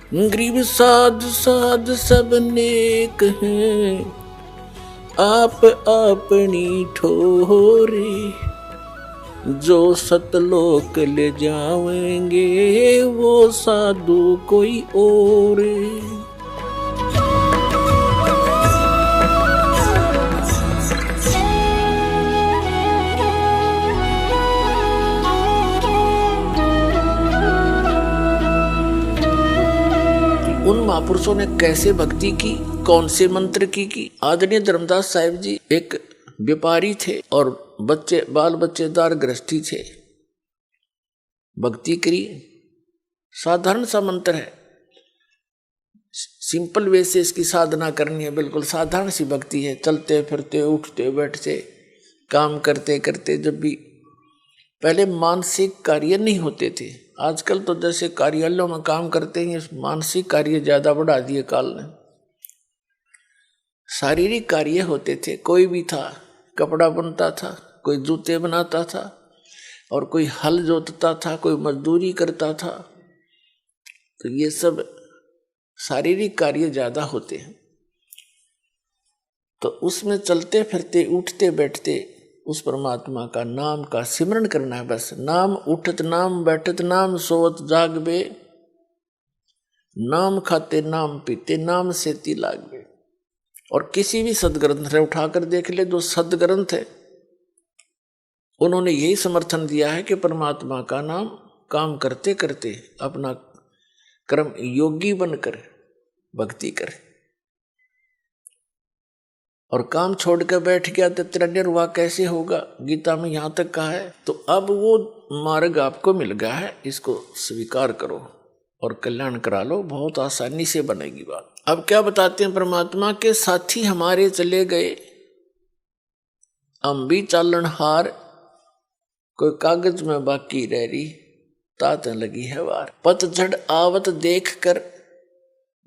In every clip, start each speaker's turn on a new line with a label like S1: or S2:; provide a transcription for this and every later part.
S1: गरीब साध साध सब नेक हैं, आप अपनी ठोरे, जो सतलोक ले जाएंगे वो साधु कोई और। उन महापुरुषों ने कैसे भक्ति की, कौन से मंत्र की। आदरणीय धर्मदास साहिब जी एक व्यापारी थे और बच्चे बाल बच्चेदार गृहस्थी थे। भक्ति करी, साधारण सा मंत्र है, सिंपल वे से इसकी साधना करनी है, बिल्कुल साधारण सी भक्ति है। चलते फिरते उठते बैठते काम करते करते, जब भी पहले मानसिक कार्य नहीं होते थे, आजकल तो जैसे कार्यालयों में काम करते हैं, मानसिक कार्य ज्यादा बढ़ा दिए काल ने। शारीरिक कार्य होते थे, कोई भी था, कपड़ा बनता था, कोई जूते बनाता था, और कोई हल जोतता था, कोई मजदूरी करता था। तो ये सब शारीरिक कार्य ज्यादा होते हैं। तो उसमें चलते फिरते उठते बैठते उस परमात्मा का नाम का सिमरण करना है बस। नाम उठत नाम बैठत नाम सोवत जागबे, नाम खाते नाम पीते नाम सेती लागबे। और किसी भी सदग्रंथ ने उठाकर देख ले, जो सदग्रंथ है उन्होंने यही समर्थन दिया है कि परमात्मा का नाम काम करते करते अपना कर्म योगी बनकर भक्ति करे। और काम छोड़ कर बैठ गया तो तेरा निर्वाह कैसे होगा, गीता में यहां तक कहा है। तो अब वो मार्ग आपको मिल गया है, इसको स्वीकार करो और कल्याण करा लो, बहुत आसानी से बनेगी बात। अब क्या बताते हैं, परमात्मा के साथी हमारे चले गए, हम भी चालन हार, कोई कागज में बाकी रह रही, तात लगी है वार। पतझड़ आवत देख कर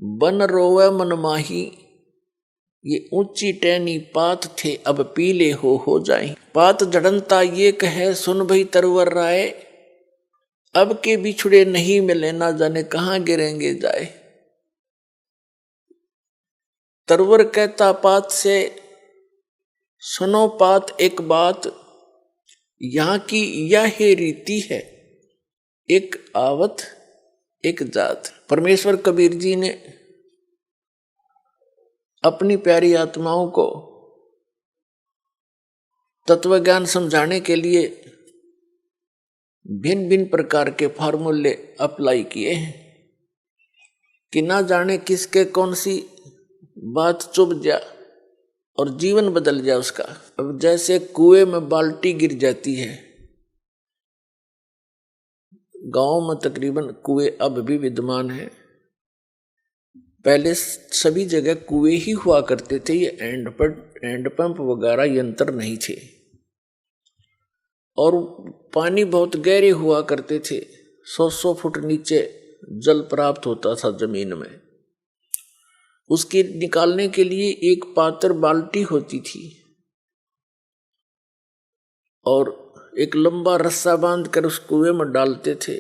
S1: बन रोवे मन माही, ये ऊंची टहनी पात थे अब पीले हो जाए। पात झड़नता ये कहे सुन भई तरवर राय, अब के बिछुड़े नहीं मिले ना जाने कहां गिरेंगे जाए। तरवर कहता पात से, सुनो पात एक बात, यहां की यह रीति है, एक आवत एक जात। परमेश्वर कबीर जी ने अपनी प्यारी आत्माओं को तत्व ज्ञान समझाने के लिए भिन्न भिन्न प्रकार के फार्मूले अप्लाई किए हैं कि ना जाने किसके कौन सी बात चुभ जा और जीवन बदल जाए उसका। अब जैसे कुएं में बाल्टी गिर जाती है, गांव में तकरीबन कुएं अब भी विद्यमान है, पहले सभी जगह कुएं ही हुआ करते थे, ये हैंड पंप वगैरह यंत्र नहीं थे, और पानी बहुत गहरे हुआ करते थे, 100 फुट नीचे जल प्राप्त होता था जमीन में। उसके निकालने के लिए एक पात्र बाल्टी होती थी और एक लंबा रस्सा बांध कर उस कुएं में डालते थे,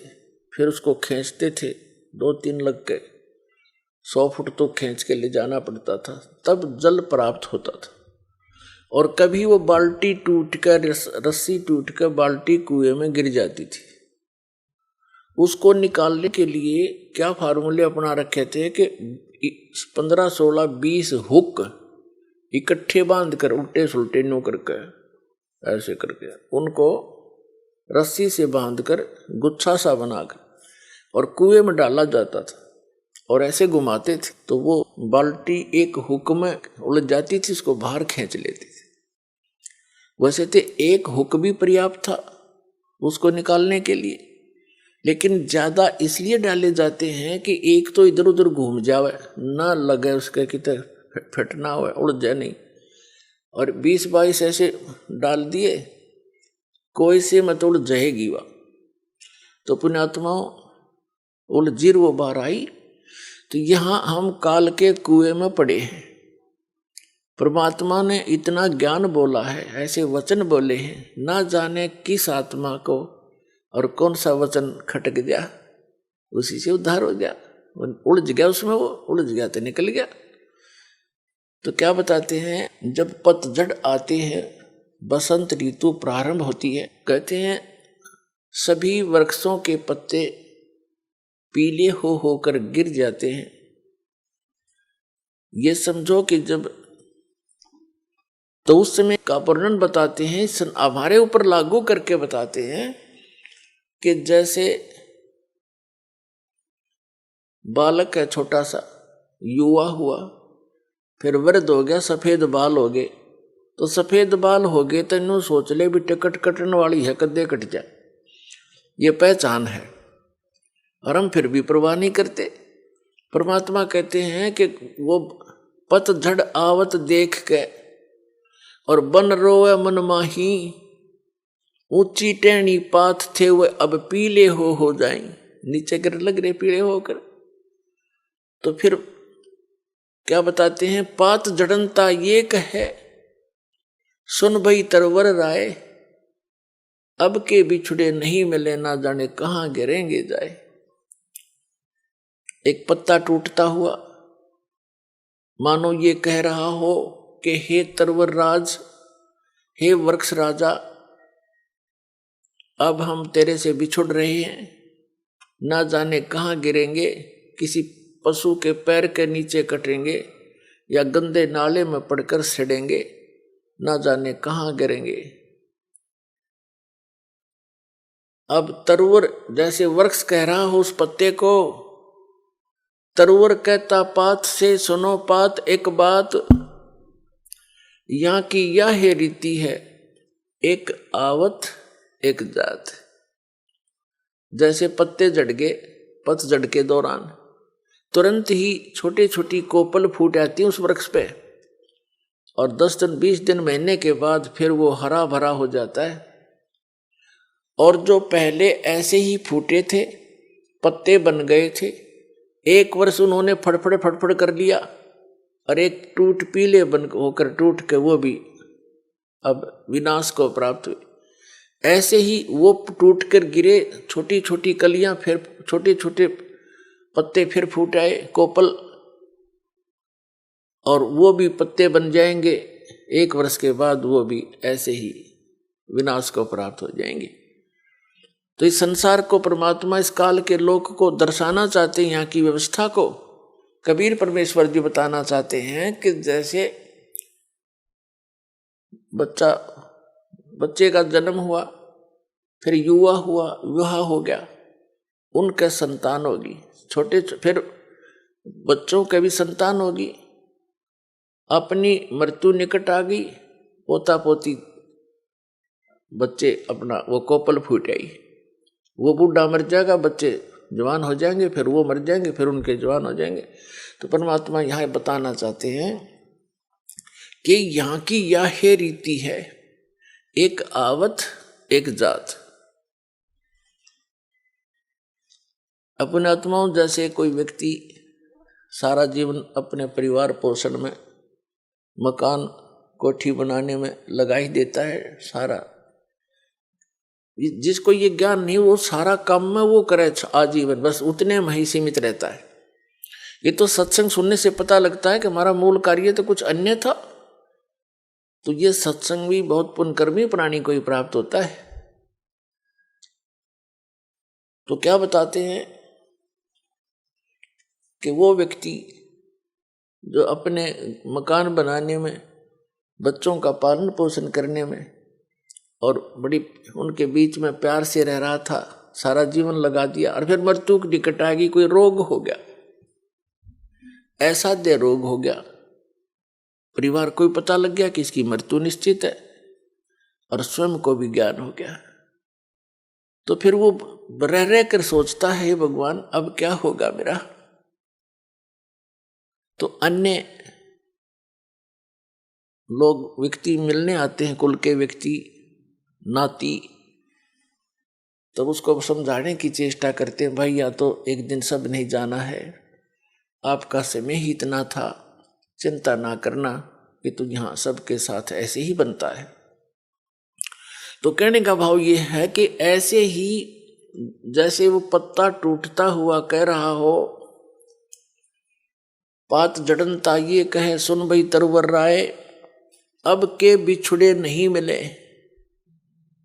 S1: फिर उसको खींचते थे, 2-3 लग के 100 फुट तो खींच के ले जाना पड़ता था, तब जल प्राप्त होता था। और कभी वो बाल्टी टूट कर, रस्सी टूट कर बाल्टी कुएं में गिर जाती थी। उसको निकालने के लिए क्या फार्मूले अपना रखे थे कि 15, 16, 20 हुक इकट्ठे बांध कर उल्टे सुलटे नो करके ऐसे करके उनको रस्सी से बांध कर गुच्छा सा बनाकर और कुएं में डाला जाता था और ऐसे घुमाते थे, तो वो बाल्टी एक हुक में उलझ जाती थी, उसको बाहर खींच लेते थे। वैसे तो एक हुक भी पर्याप्त था उसको निकालने के लिए, लेकिन ज्यादा इसलिए डाले जाते हैं कि एक तो इधर उधर घूम जावे, ना लगे उसके कितने फटना हुआ, उड़ जाए नहीं। और 20-22 ऐसे डाल दिए, कोई से मत उड़ जाएगी वह, तो पुण्यात्माओं उलझीर वो बाहर आई। तो यहाँ हम काल के कुएं में पड़े हैं। परमात्मा ने इतना ज्ञान बोला है, ऐसे वचन बोले हैं, ना जाने किस आत्मा को और कौन सा वचन खटक गया, उसी से उद्धार हो गया। उलझ गया उसमें, वो उलझ गया तो निकल गया। तो क्या बताते हैं, जब पतझड़ आती है, बसंत ऋतु प्रारंभ होती है, कहते हैं सभी वृक्षों के पत्ते पीले हो होकर गिर जाते हैं। ये समझो कि जब, तो उस समय का वर्णन बताते हैं, हमारे ऊपर लागू करके बताते हैं कि जैसे बालक है छोटा सा, युवा हुआ, फिर वृद्ध हो गया, सफेद बाल हो गए, तो सफेद बाल हो गए तो इन्हों सोच ले भी टिकट कटने वाली है, कदे कट जाए, ये पहचान है, और हम फिर भी परवाह नहीं करते। परमात्मा कहते हैं कि वो पतझड़ आवत देख के और बन रोवे मन माही, ऊंची टेढ़ी पात थे वो अब पीले हो जाएं, नीचे गिर लग रहे पीले होकर। तो फिर क्या बताते हैं, पात जड़नता ये कहे, सुन भई तरवर राय, अब के बिछुड़े नहीं मिले, ना जाने कहां गिरेंगे जाए। एक पत्ता टूटता हुआ मानो ये कह रहा हो कि हे तरवर राज, हे वृक्ष राजा, अब हम तेरे से बिछुड़ रहे हैं, ना जाने कहां गिरेंगे, किसी पशु के पैर के नीचे कटेंगे या गंदे नाले में पड़कर सड़ेंगे, ना जाने कहां गिरेंगे। अब तरुवर जैसे वृक्ष कह रहा हो उस पत्ते को, तरुवर कहता पात से सुनो पात एक बात, यहां की यह है रीति है, एक आवत एक जात। जैसे पत्ते झड़ गए पतझड़ के दौरान, तुरंत ही छोटी छोटी कोपल फूट आती है उस वृक्ष पे, और 10 दिन 20 दिन महीने के बाद फिर वो हरा भरा हो जाता है। और जो पहले ऐसे ही फूटे थे, पत्ते बन गए थे, एक वर्ष उन्होंने फड़फड़ कर लिया, और एक टूट पीले बन होकर टूट के वो भी अब विनाश को प्राप्त हुए। ऐसे ही वो टूट कर गिरे, छोटी छोटी कलियां, फिर छोटे छोटे पत्ते फिर फूट आए, कोपल, और वो भी पत्ते बन जाएंगे, एक वर्ष के बाद वो भी ऐसे ही विनाश को प्राप्त हो जाएंगे। तो इस संसार को परमात्मा इस काल के लोक को दर्शाना चाहते हैं, यहाँ की व्यवस्था को कबीर परमेश्वर जी बताना चाहते हैं कि जैसे बच्चे का जन्म हुआ, फिर युवा हुआ, विवाह हो गया, उनके संतान होगी, छोटे फिर बच्चों के भी संतान होगी, अपनी मृत्यु निकट आ गई, पोता पोती बच्चे अपना वो कोपल फूट आई, वो बूढ़ा मर जाएगा, बच्चे जवान हो जाएंगे, फिर वो मर जाएंगे, फिर उनके जवान हो जाएंगे। तो परमात्मा यहाँ बताना चाहते हैं कि यहाँ की यह रीति है, एक आवत एक जात। अपने आत्माओं जैसे कोई व्यक्ति सारा जीवन अपने परिवार पोषण में, मकान कोठी बनाने में लगा ही देता है सारा, जिसको ये ज्ञान नहीं वो सारा काम में वो करे आजीवन, बस उतने में ही सीमित रहता है। ये तो सत्संग सुनने से पता लगता है कि हमारा मूल कार्य तो कुछ अन्य था। तो ये सत्संग भी बहुत पुण्यकर्मी प्राणी को ही प्राप्त होता है। तो क्या बताते हैं कि वो व्यक्ति जो अपने मकान बनाने में, बच्चों का पालन पोषण करने में और बड़ी उनके बीच में प्यार से रह रहा था, सारा जीवन लगा दिया, और फिर मृत्यु की निकट आ गई, कोई रोग हो गया, ऐसा दे रोग हो गया, परिवार को भी पता लग गया कि इसकी मृत्यु निश्चित है, और स्वयं को भी ज्ञान हो गया। तो फिर वो रह कर सोचता है, भगवान अब क्या होगा मेरा। तो अन्य लोग व्यक्ति मिलने आते हैं, कुल के व्यक्ति, नाती, तो उसको समझाने की चेष्टा करते हैं, भाई या तो एक दिन सब नहीं जाना है, आपका समय ही इतना था, चिंता ना करना कि तू यहाँ सबके साथ ऐसे ही बनता है। तो कहने का भाव ये है कि ऐसे ही जैसे वो पत्ता टूटता हुआ कह रहा हो पात जड़नता ये कहे सुन भई तरवर राय, अब के बिछुड़े नहीं मिले,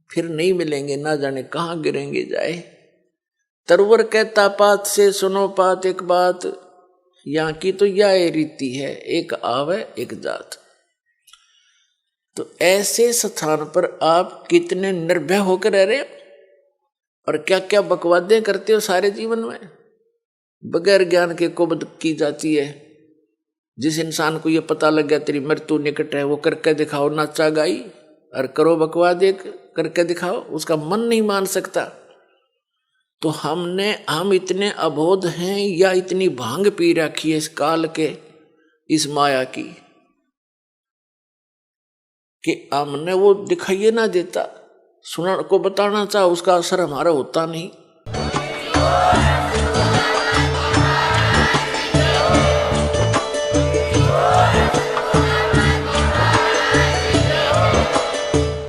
S1: फिर नहीं मिलेंगे, ना जाने कहाँ गिरेंगे जाए। तरवर कहता पात से सुनो पात एक बात, यहाँ की तो यह रीति है, एक आवे एक जात। तो ऐसे स्थान पर आप कितने निर्भय होकर रह रहे हो और क्या क्या बकवादें करते हो सारे जीवन में, बगैर ज्ञान के कुबद की जाती है। जिस इंसान को ये पता लग गया तेरी मृत्यु निकट है, वो करके दिखाओ नाचा गाई और करो बकवाद एक करके दिखाओ, उसका मन नहीं मान सकता। तो हम इतने अबोध हैं या इतनी भांग पी रखी है इस काल के, इस माया की, कि हमने वो दिखाइए ना देता, सुना को बताना चाह, उसका असर हमारा होता नहीं।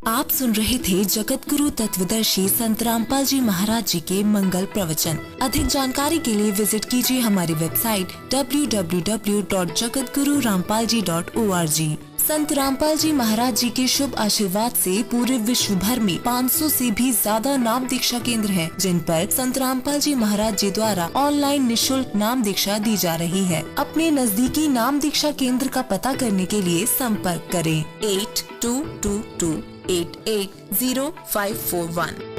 S2: आप सुन रहे थे जगत गुरु तत्वदर्शी संत रामपाल जी महाराज जी के मंगल प्रवचन। अधिक जानकारी के लिए विजिट कीजिए हमारी वेबसाइट www.jagatgururampalji.org। संत रामपाल जी महाराज जी के शुभ आशीर्वाद से पूरे विश्व भर में 500 से भी ज्यादा नाम दीक्षा केंद्र हैं, जिन पर संत रामपाल जी महाराज जी द्वारा ऑनलाइन निशुल्क नाम दीक्षा दी जा रही है। अपने नजदीकी नाम दीक्षा केंद्र का पता करने के लिए संपर्क करें 8222880541।